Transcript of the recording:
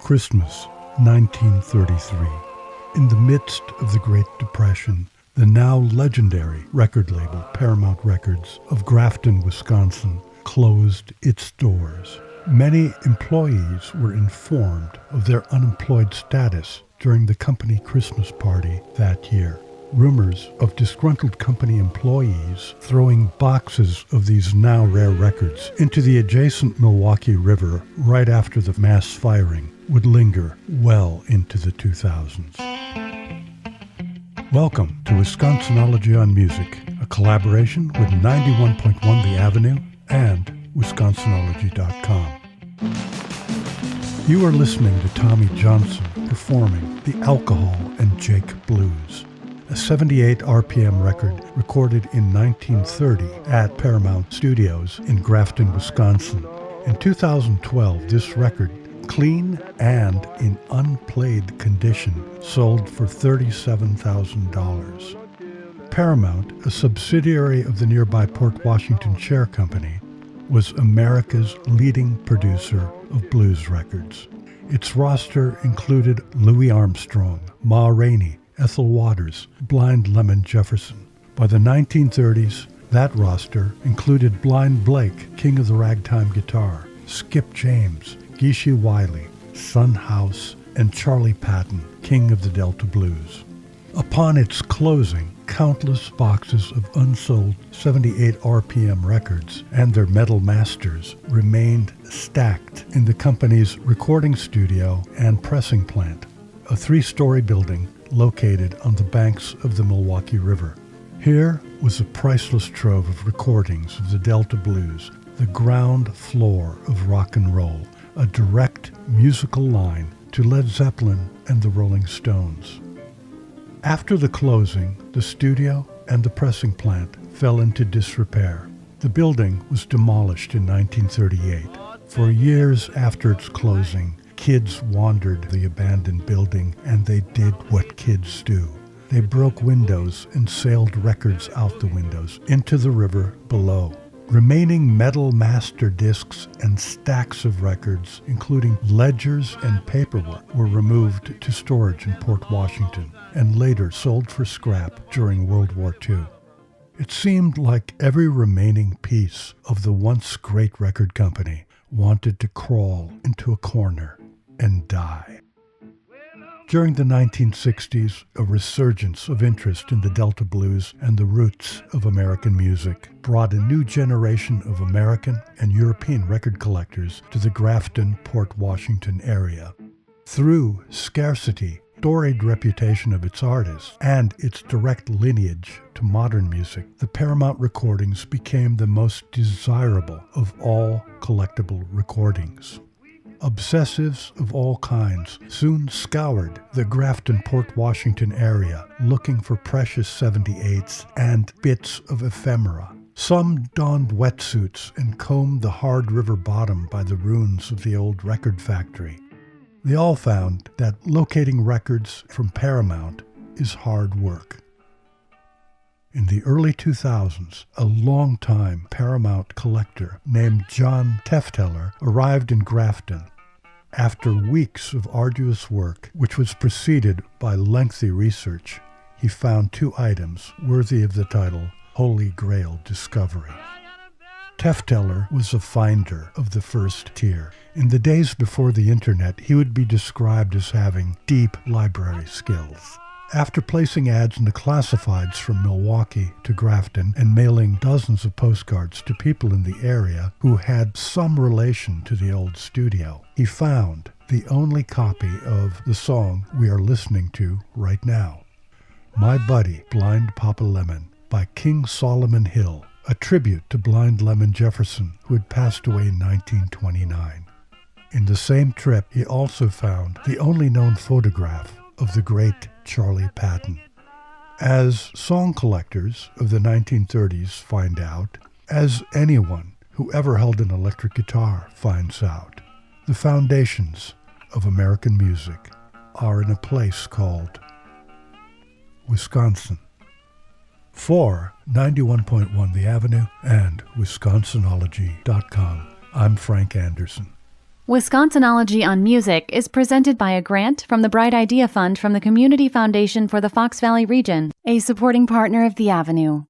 Christmas, 1933. In the midst of the Great Depression, the now legendary record label Paramount Records of Grafton, Wisconsin, closed its doors. Many employees were informed of their unemployed status during the company Christmas party that year. Rumors of disgruntled company employees throwing boxes of these now rare records into the adjacent Milwaukee River right after the mass firing would linger well into the 2000s. Welcome to Wisconsinology on Music, a collaboration with 91.1 The Avenue and Wisconsinology.com. You are listening to Tommy Johnson performing The Alcohol and Jake Blues, a 78 RPM record recorded in 1930 at Paramount Studios in Grafton, Wisconsin. In 2012, this record, clean and in unplayed condition, sold for $37,000. Paramount, a subsidiary of the nearby Port Washington Chair Company, was America's leading producer of blues records. Its roster included Louis Armstrong, Ma Rainey, Ethel Waters, Blind Lemon Jefferson. By the 1930s, that roster included Blind Blake, king of the ragtime guitar, Skip James, Geeshie Wiley, Son House, and Charlie Patton, king of the Delta Blues. Upon its closing, countless boxes of unsold 78 RPM records and their metal masters remained stacked in the company's recording studio and pressing plant, a three-story building located on the banks of the Milwaukee River. Here was a priceless trove of recordings of the Delta Blues, the ground floor of rock and roll, a direct musical line to Led Zeppelin and the Rolling Stones. After the closing, the studio and the pressing plant fell into disrepair. The building was demolished in 1938. For years after its closing, kids wandered the abandoned building, and they did what kids do. They broke windows and sailed records out the windows into the river below. Remaining metal master discs and stacks of records, including ledgers and paperwork, were removed to storage in Port Washington and later sold for scrap during World War II. It seemed like every remaining piece of the once great record company wanted to crawl into a corner and die. During the 1960s, a resurgence of interest in the Delta Blues and the roots of American music brought a new generation of American and European record collectors to the Grafton, Port Washington area. Through scarcity, storied reputation of its artists, and its direct lineage to modern music, the Paramount recordings became the most desirable of all collectible recordings. Obsessives of all kinds soon scoured the Grafton, Port Washington area looking for precious 78s and bits of ephemera. Some donned wetsuits and combed the hard river bottom by the ruins of the old record factory. They all found that locating records from Paramount is hard work. In the early 2000s, a longtime Paramount collector named John Tefteller arrived in Grafton. After weeks of arduous work, which was preceded by lengthy research, he found two items worthy of the title Holy Grail Discovery. Tefteller was a finder of the first tier. In the days before the internet, he would be described as having deep library skills. After placing ads in the classifieds from Milwaukee to Grafton and mailing dozens of postcards to people in the area who had some relation to the old studio, he found the only copy of the song we are listening to right now, My Buddy, Blind Papa Lemon, by King Solomon Hill, a tribute to Blind Lemon Jefferson, who had passed away in 1929. In the same trip, he also found the only known photograph of the great Charlie Patton. As song collectors of the 1930s find out, as anyone who ever held an electric guitar finds out, the foundations of American music are in a place called Wisconsin. For 91.1 The Avenue and Wisconsinology.com, I'm Frank Anderson. Wisconsinology on Music is presented by a grant from the Bright Idea Fund from the Community Foundation for the Fox Valley Region, a supporting partner of The Avenue.